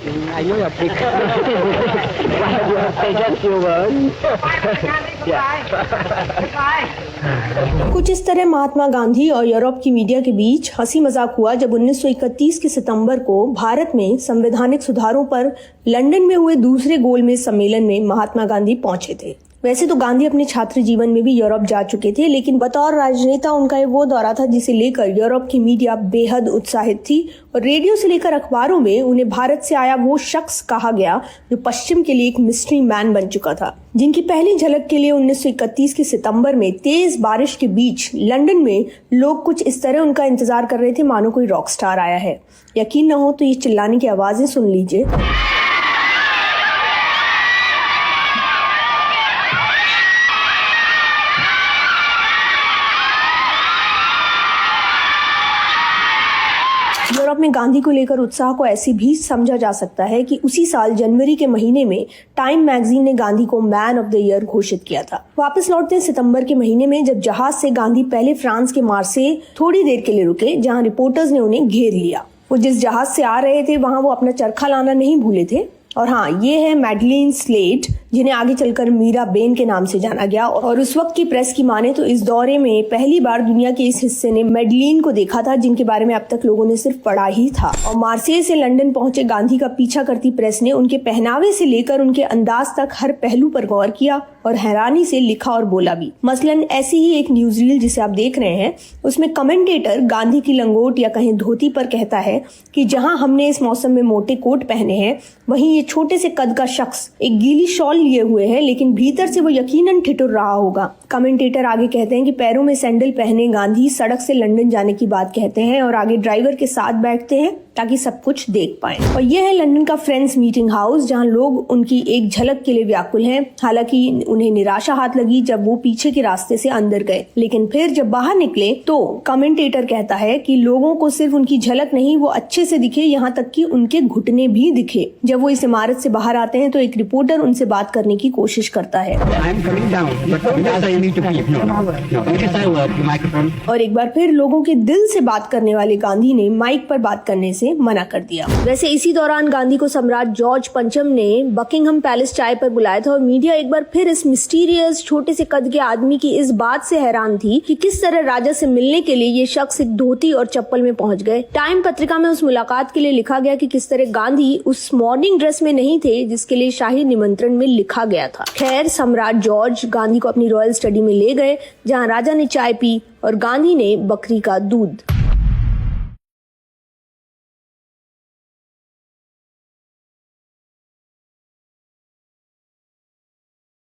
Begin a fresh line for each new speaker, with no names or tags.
I know your trick. You have say just few words.
कुछ इस तरह महात्मा गांधी और यूरोप की मीडिया के बीच हंसी मजाक हुआ जब 1931 के सितंबर को भारत में संवैधानिक सुधारों पर लंदन में हुए दूसरे गोलमेज सम्मेलन में महात्मा गांधी पहुंचे थे। वैसे तो गांधी अपने छात्र जीवन में भी यूरोप जा चुके थे, लेकिन बतौर राजनेता उनका ये वो दौरा था जिसे लेकर यूरोप की मीडिया बेहद उत्साहित थी और रेडियो से लेकर अखबारों में उन्हें भारत से आया वो शख्स कहा गया जो पश्चिम के लिए एक मिस्ट्री मैन बन चुका था, जिनकी पहली झलक के लिए 1931 के सितंबर में तेज बारिश के बीच लंदन में लोग कुछ इस तरह उनका इंतजार कर रहे थे मानो कोई रॉक स्टार आया है। यकीन न हो तो ये चिल्लाने की आवाजें सुन लीजिए। यूरोप में गांधी को लेकर उत्साह को ऐसे भी समझा जा सकता है कि उसी साल जनवरी के महीने में टाइम मैगजीन ने गांधी को मैन ऑफ द ईयर घोषित किया था। वापस लौटते हैं सितंबर के महीने में जब जहाज से गांधी पहले फ्रांस के मार्से थोड़ी देर के लिए रुके, जहां रिपोर्टर्स ने उन्हें घेर लिया। वो जिस जहाज से आ रहे थे वहां वो अपना चरखा लाना नहीं भूले थे। और हाँ, ये है मैडलिन स्लेट, जिन्हें आगे चलकर मीरा बेन के नाम से जाना गया। और उस वक्त की प्रेस की माने तो इस दौरे में पहली बार दुनिया के इस हिस्से ने मैडलिन को देखा था, जिनके बारे में अब तक लोगों ने सिर्फ पढ़ा ही था। और मार्सेई से लंदन पहुंचे गांधी का पीछा करती प्रेस ने उनके पहनावे से लेकर उनके अंदाज तक हर पहलू पर गौर किया और हैरानी से लिखा और बोला भी। मसलन ऐसी ही एक न्यूज रील जिसे आप देख रहे हैं, उसमें कमेंटेटर गांधी की लंगोट या कहीं धोती पर कहता है कि जहां हमने इस मौसम में मोटे कोट पहने हैं, वहीं ये छोटे से कद का शख्स एक गीली शॉल लिए हुए है, लेकिन भीतर से वो यकीनन ठिठुर रहा होगा। कमेंटेटर आगे कहते हैं कि पैरों में सैंडल पहने गांधी सड़क से लंदन जाने की बात कहते हैं और आगे ड्राइवर के साथ बैठते हैं ताकि सब कुछ देख पाएं। और यह है लंदन का फ्रेंड्स मीटिंग हाउस, जहां लोग उनकी एक झलक के लिए व्याकुल हैं। हालांकि उन्हें निराशा हाथ लगी जब वो पीछे के रास्ते से अंदर गए, लेकिन फिर जब बाहर निकले तो कमेंटेटर कहता है कि लोगों को सिर्फ उनकी झलक नहीं, वो अच्छे से दिखे, यहाँ तक कि उनके घुटने भी दिखे। जब वो इस इमारत से बाहर आते हैं तो एक रिपोर्टर उनसे बात करने की कोशिश करता है और एक बार फिर लोगों के दिल से बात करने वाले गांधी ने माइक पर बात करने से मना कर दिया। वैसे इसी दौरान गांधी को सम्राट जॉर्ज पंचम ने बकिंगहम पैलेस चाय पर बुलाया था और मीडिया एक बार फिर इस मिस्टीरियस छोटे से कद के आदमी की इस बात से हैरान थी कि किस तरह राजा से मिलने के लिए ये शख्स एक धोती और चप्पल में पहुंच गए। टाइम पत्रिका में उस मुलाकात के लिए लिखा गया कि किस तरह गांधी उस मॉर्निंग ड्रेस में नहीं थे जिसके लिए शाही निमंत्रण में लिखा गया था। खैर, सम्राट जॉर्ज गांधी को अपनी रॉयल स्टडी में ले गए, जहाँ राजा ने चाय पी और गांधी ने बकरी का दूध।